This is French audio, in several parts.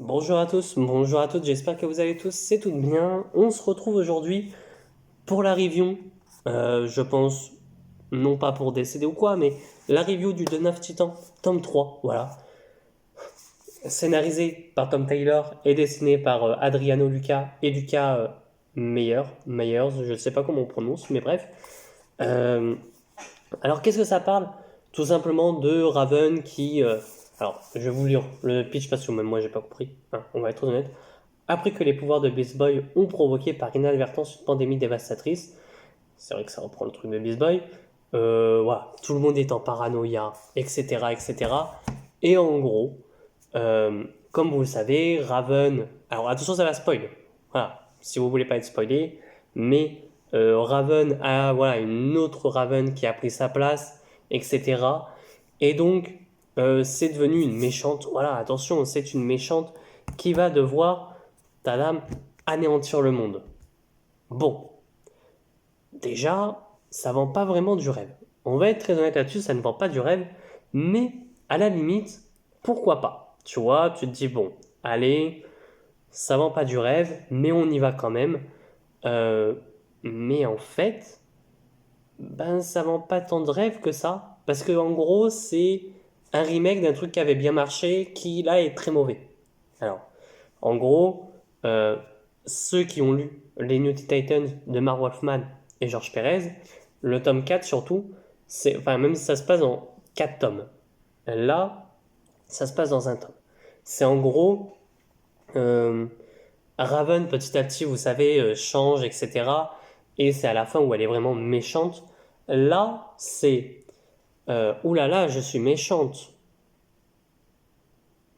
Bonjour à tous, bonjour à toutes, j'espère que vous allez tous, c'est tout bien. On se retrouve aujourd'hui pour la review, je pense, non pas pour décéder ou quoi, mais la review du The Neuf Titan, tome 3, voilà. Scénarisé par Tom Taylor et dessiné par Adriano Luca et Luca Meyers, je ne sais pas comment on prononce, mais bref. Euh, alors qu'est-ce que ça parle? Tout simplement de Raven qui... alors, je vais vous lire le pitch parce que même moi j'ai pas compris, hein, on va être honnête. Après que les pouvoirs de Beast Boy ont provoqué par inadvertance une pandémie dévastatrice, c'est vrai que ça reprend le truc de Beast Boy, voilà, tout le monde est en paranoïa, etc., etc. Et en gros, comme vous le savez, Raven, alors attention ça va spoil, voilà, si vous voulez pas être spoilé, mais Raven a voilà une autre Raven qui a pris sa place, etc. Et donc c'est devenu une méchante, voilà, attention, c'est une méchante qui va devoir tadam, anéantir le monde. Bon, déjà, ça vend pas vraiment du rêve. On va être très honnête là-dessus, ça ne vend pas du rêve, mais à la limite, pourquoi pas? Tu vois, tu te dis, bon, allez, ça vend pas du rêve, mais on y va quand même. Euh, mais en fait, ben ça vend pas tant de rêve que ça, parce que en gros, c'est un remake d'un truc qui avait bien marché, qui là est très mauvais. Alors, en gros, euh, ceux qui ont lu les New Titans de Mark Wolfman et George Pérez, le tome 4 surtout, c'est, enfin même si ça se passe en 4 tomes, là, ça se passe dans un tome. C'est en gros, euh, Raven petit à petit, vous savez, change, etc. Et c'est à la fin où elle est vraiment méchante. Là, c'est, oulala, je suis méchante.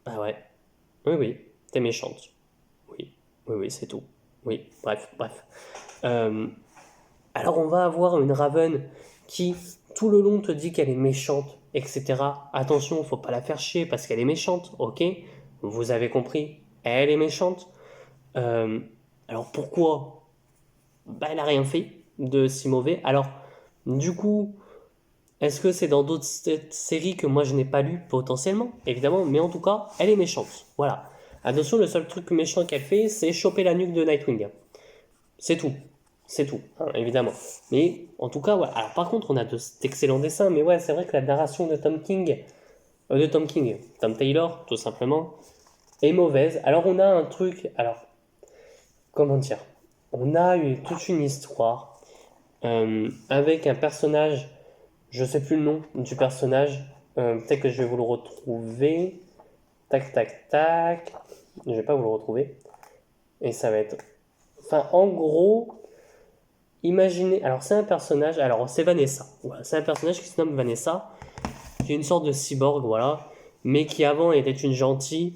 Ah ouais, oui, oui, t'es méchante. Oui, oui, oui, c'est tout. Oui, bref, bref. Euh, alors on va avoir une Raven qui tout le long te dit qu'elle est méchante, etc. Attention, faut pas la faire chier parce qu'elle est méchante, ok? Vous avez compris, elle est méchante. Euh, alors pourquoi? Bah, elle a rien fait de si mauvais. Alors, du coup, est-ce que c'est dans d'autres séries que moi je n'ai pas lues potentiellement? Évidemment, mais en tout cas, elle est méchante. Voilà. Attention, le seul truc méchant qu'elle fait, c'est choper la nuque de Nightwing. C'est tout. C'est tout, hein, évidemment. Mais en tout cas, ouais. Alors par contre, on a d'excellents dessins, mais ouais, c'est vrai que la narration de Tom Taylor, tout simplement, est mauvaise. Alors on a un truc, alors comment dire, on a eu toute une histoire avec un personnage, je sais plus le nom du personnage, peut-être que je vais vous le retrouver. Tac, tac, tac. Je vais pas vous le retrouver. Et ça va être. Enfin, en gros, imaginez, alors c'est un personnage, alors c'est Vanessa, voilà, c'est un personnage qui se nomme Vanessa, qui est une sorte de cyborg, voilà, mais qui avant était une gentille,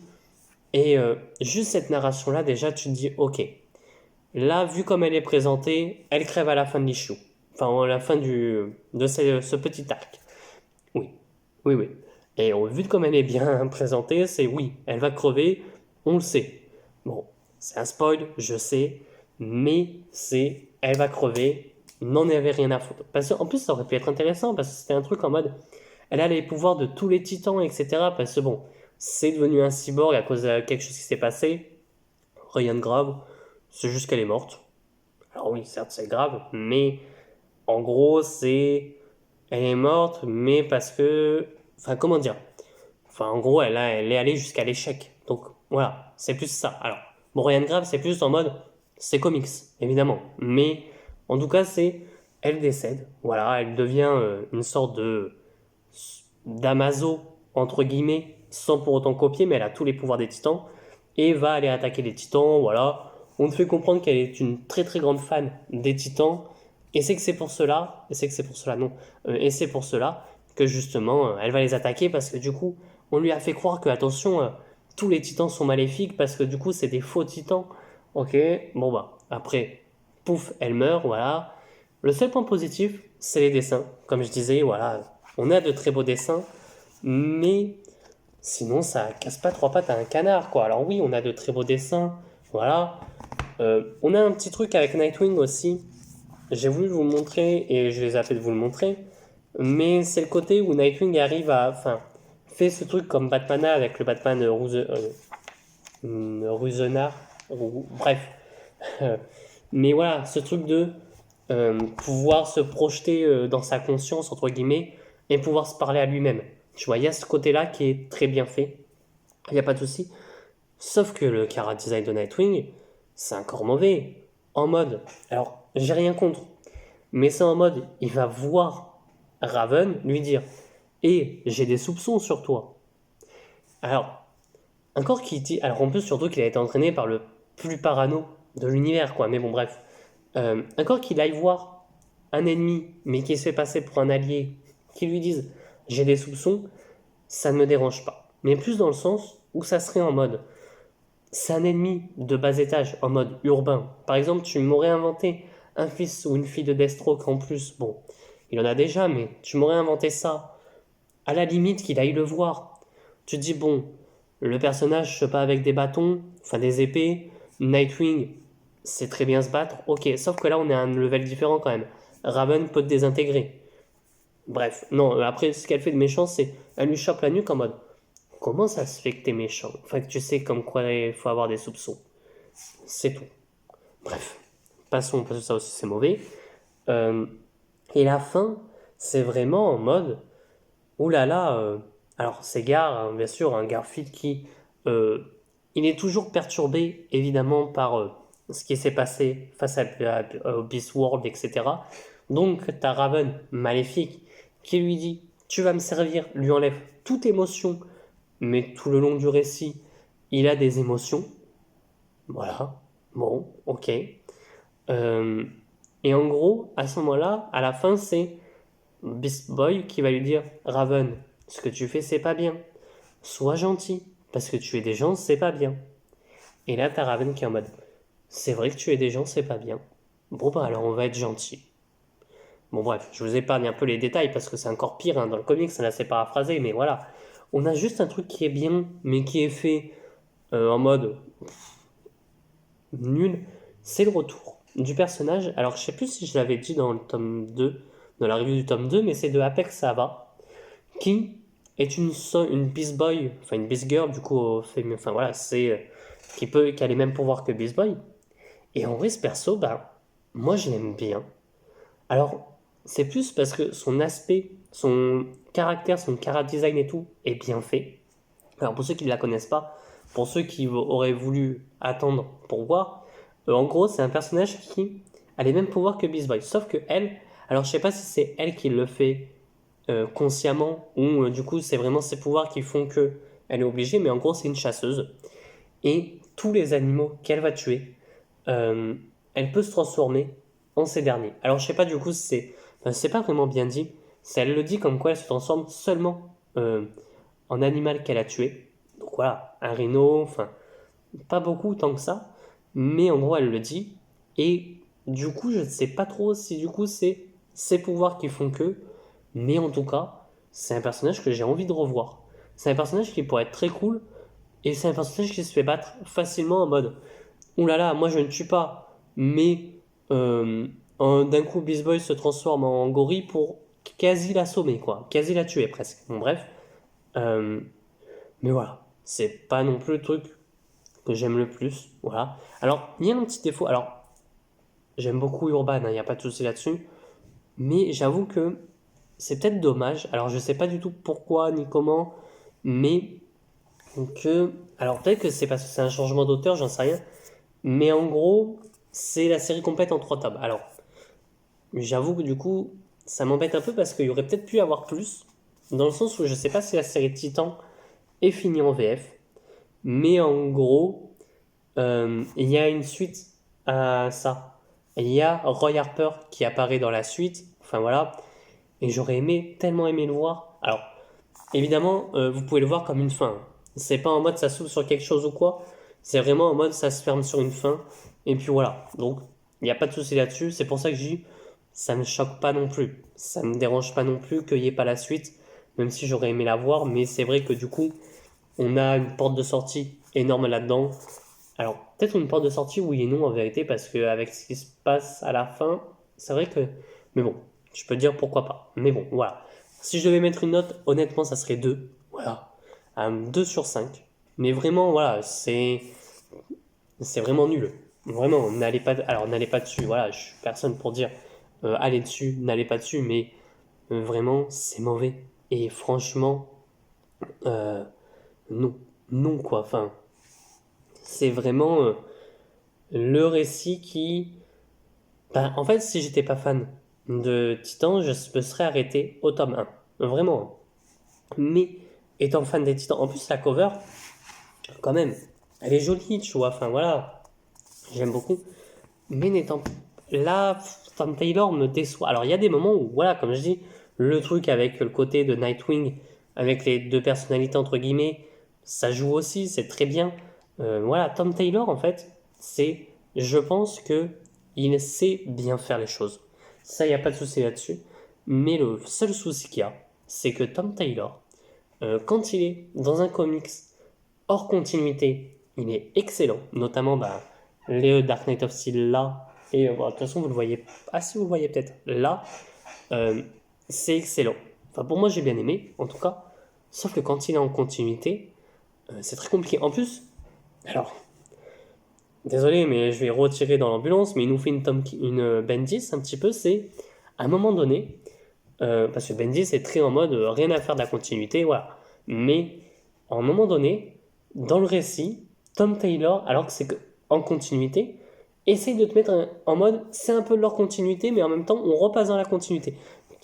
et juste cette narration-là, déjà tu te dis, ok, là, vu comme elle est présentée, elle crève à la fin de l'issue, enfin à la fin de ce petit arc, oui, oui, oui, et vu comme elle est bien présentée, c'est oui, elle va crever, on le sait, bon, c'est un spoil, je sais, mais c'est elle va crever, n'en avait rien à foutre. Parce qu'en plus, ça aurait pu être intéressant parce que c'était un truc en mode elle a les pouvoirs de tous les titans, etc. Parce que bon, c'est devenu un cyborg à cause de quelque chose qui s'est passé, rien de grave, c'est juste qu'elle est morte. Alors oui, certes, c'est grave, mais en gros, c'est elle est morte, mais parce que. Enfin, comment dire? Enfin, en gros, elle est allée jusqu'à l'échec. Donc, voilà, c'est plus ça. Alors, bon, rien de grave, c'est plus en mode, c'est comics, évidemment. Mais, en tout cas, c'est, elle décède. Voilà, elle devient une sorte de d'Amazo, entre guillemets, sans pour autant copier, mais elle a tous les pouvoirs des titans. Et va aller attaquer les titans, voilà. On te fait comprendre qu'elle est une très très grande fan des titans. Et c'est pour cela, non. Et c'est pour cela que justement, elle va les attaquer parce que du coup, on lui a fait croire que, attention, tous les titans sont maléfiques parce que du coup, c'est des faux titans. Ok, bon bah, après, pouf, elle meurt, voilà. Le seul point positif, c'est les dessins. Comme je disais, voilà, on a de très beaux dessins, mais sinon, ça casse pas trois pattes à un canard, quoi. Alors oui, on a de très beaux dessins, voilà. On a un petit truc avec Nightwing aussi. J'ai voulu vous le montrer et je les ai de vous le montrer. Mais c'est le côté où Nightwing arrive à. Enfin, fait ce truc comme Batman a avec le Batman Ruzenard, ou bref. Mais voilà, ce truc de pouvoir se projeter dans sa conscience, entre guillemets, et pouvoir se parler à lui-même. Tu vois, il y a ce côté-là qui est très bien fait, il n'y a pas de souci. Sauf que le chara design de Nightwing, c'est encore mauvais. En mode, alors j'ai rien contre, mais c'est en mode, il va voir Raven lui dire, et j'ai des soupçons sur toi. Alors, encore qu'il dit, alors en plus surtout qu'il a été entraîné par le plus parano de l'univers, quoi. Mais bon, bref. Encore qu'il aille voir un ennemi, mais qui se fait passer pour un allié, qui lui dise j'ai des soupçons, ça ne me dérange pas. Mais plus dans le sens où ça serait en mode c'est un ennemi de bas étage, en mode urbain. Par exemple, tu m'aurais inventé un fils ou une fille de Deathstroke en plus. Bon, il en a déjà, mais tu m'aurais inventé ça. À la limite qu'il aille le voir. Tu te dis, bon, le personnage, je sais pas, avec des bâtons, enfin des épées, Nightwing, c'est très bien se battre, ok, sauf que là on est à un level différent quand même. Raven peut te désintégrer. Bref, non, après ce qu'elle fait de méchant, c'est elle lui chope la nuque en mode comment ça se fait que t'es méchant? Enfin, que tu sais comme quoi il faut avoir des soupçons. C'est tout. Bref, passons, parce que ça aussi c'est mauvais. Euh, et la fin, c'est vraiment en mode oulala, là là, alors c'est bien sûr, un Garfield qui, euh, il est toujours perturbé évidemment par ce qui s'est passé face au Beast World, etc. Donc t'as Raven, maléfique, qui lui dit, tu vas me servir, lui enlève toute émotion, mais tout le long du récit, il a des émotions. Voilà, bon, ok. Euh, et en gros, à ce moment-là, à la fin, c'est Beast Boy qui va lui dire Raven, ce que tu fais, c'est pas bien. Sois gentil, parce que tuer des gens, c'est pas bien. Et là, t'as Raven qui est en mode c'est vrai que tuer des gens, c'est pas bien. Bon, bah alors on va être gentil. Bon, bref, je vous épargne un peu les détails parce que c'est encore pire hein, dans le comics, ça l'a c'est paraphrasé, mais voilà. On a juste un truc qui est bien, mais qui est fait en mode nul. C'est le retour du personnage. Alors, je sais plus si je l'avais dit dans le tome 2, dans la review du tome 2, mais c'est de Apex Sava qui est une Beast Boy, enfin une Beast Girl du coup, enfin voilà, c'est qui a les mêmes pouvoirs que Beast Boy. Et en vrai, ce perso, bah, moi je l'aime bien. Alors, c'est plus parce que son aspect, son caractère, son chara design et tout est bien fait. Alors pour ceux qui ne la connaissent pas, pour ceux qui auraient voulu attendre pour voir, en gros c'est un personnage qui a les mêmes pouvoirs que Beast Boy, sauf que elle, alors je sais pas si c'est elle qui le fait consciemment ou du coup c'est vraiment ses pouvoirs qui font que elle est obligée, mais en gros c'est une chasseuse et tous les animaux qu'elle va tuer, euh, elle peut se transformer en ces derniers. Alors je sais pas du coup si c'est pas vraiment bien dit, elle le dit comme quoi elle se transforme seulement en animal qu'elle a tué. Donc voilà, un rhino, enfin pas beaucoup tant que ça, mais en gros elle le dit et du coup je ne sais pas trop si du coup c'est ses pouvoirs qui font que, mais en tout cas c'est un personnage que j'ai envie de revoir. C'est un personnage qui pourrait être très cool et c'est un personnage qui se fait battre facilement en mode ouh là là, moi je ne tue pas, mais euh, d'un coup Beast Boy se transforme en gorille pour quasi l'assommer, quoi, quasi la tuer presque. Bon, bref, Euh, mais voilà, c'est pas non plus le truc que j'aime le plus, voilà. Alors, il y a un petit défaut, alors j'aime beaucoup Urban, il n'y a pas de souci là-dessus, mais j'avoue que c'est peut-être dommage, alors je sais pas du tout pourquoi ni comment, mais que, alors peut-être que c'est parce que c'est un changement d'auteur, j'en sais rien, mais en gros, c'est la série complète en 3 tomes. Alors, j'avoue que du coup, ça m'embête un peu parce qu'il y aurait peut-être pu y avoir plus, dans le sens où je sais pas si la série Titan est finie en VF, mais en gros, il y a une suite à ça. Il y a Roy Harper qui apparaît dans la suite, enfin voilà, et j'aurais tellement aimé le voir. Alors, évidemment, vous pouvez le voir comme une fin. C'est pas en mode ça s'ouvre sur quelque chose ou quoi, c'est vraiment en mode ça se ferme sur une fin, et puis voilà. Donc, il n'y a pas de souci là-dessus, c'est pour ça que je dis, ça me choque pas non plus. Ça me dérange pas non plus qu'il n'y ait pas la suite, même si j'aurais aimé la voir, mais c'est vrai que du coup, on a une porte de sortie énorme là-dedans. Alors, peut-être une porte de sortie, oui et non, en vérité, parce qu'avec ce qui se passe à la fin, c'est vrai que. Mais bon, je peux dire pourquoi pas. Mais bon, voilà. Si je devais mettre une note, honnêtement, ça serait 2. Voilà. 2 sur 5. Mais vraiment, voilà, c'est. c'est vraiment nul. Vraiment, n'allez pas, alors n'allez pas dessus. Voilà, je suis personne pour dire allez dessus, n'allez pas dessus, mais vraiment, c'est mauvais. Et franchement, euh, non, non quoi. Enfin, c'est vraiment le récit qui. Ben, en fait, si j'étais pas fan de Titan, je me serais arrêté au tome 1. Vraiment. Mais étant fan des Titans, en plus la cover, quand même, elle est jolie, tu vois. Enfin voilà, j'aime beaucoup. Mais n'étant là, Tom Taylor me déçoit. Alors il y a des moments où, voilà, comme je dis, le truc avec le côté de Nightwing, avec les deux personnalités entre guillemets, ça joue aussi, c'est très bien. Voilà, Tom Taylor en fait, c'est, je pense que il sait bien faire les choses. Ça, il n'y a pas de souci là-dessus. Mais le seul souci qu'il y a, c'est que Tom Taylor, quand il est dans un comics hors continuité, il est excellent. Notamment bah, les Dark Knight of Steel là. Et bon, de toute façon, vous le voyez. Ah, si vous le voyez peut-être là. euh, c'est excellent. Enfin, pour moi, j'ai bien aimé, en tout cas. Sauf que quand il est en continuité, c'est très compliqué. En plus, alors, désolé, mais je vais retirer dans l'ambulance, mais il nous fait une Bendis un petit peu. C'est à un moment donné, parce que Bendis est très en mode rien à faire de la continuité, voilà. Mais à un moment donné, dans le récit, Tom Taylor, alors que c'est en continuité, essaye de te mettre en mode c'est un peu leur continuité, mais en même temps on repasse dans la continuité.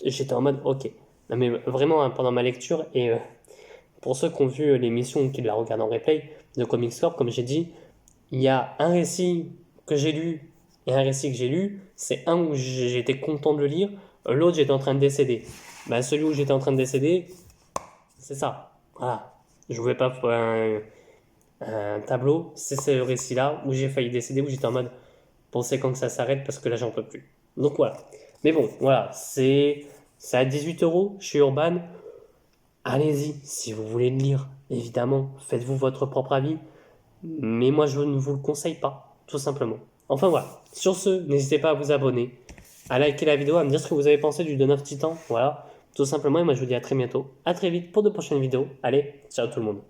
J'étais en mode ok. Non, mais vraiment, hein, pendant ma lecture, et pour ceux qui ont vu l'émission ou qui la regardent en replay de Comics Corp, comme j'ai dit, il y a un récit que j'ai lu et un récit que j'ai lu. C'est un où j'étais content de le lire, l'autre j'étais en train de décéder. Bah, celui où j'étais en train de décéder, c'est ça. Voilà. Je ne voulais pas faire un tableau, c'est ce récit-là où j'ai failli décéder, où j'étais en mode pensez quand que ça s'arrête parce que là j'en peux plus. Donc voilà. Mais bon, voilà, c'est à 18 €, chez Urban. Allez-y, si vous voulez le lire, évidemment, faites-vous votre propre avis. Mais moi, je ne vous le conseille pas, tout simplement. Enfin voilà. Sur ce, n'hésitez pas à vous abonner, à liker la vidéo, à me dire ce que vous avez pensé du Dawn of Titan. Voilà, tout simplement. Et moi, je vous dis à très bientôt. À très vite pour de prochaines vidéos. Allez, ciao tout le monde.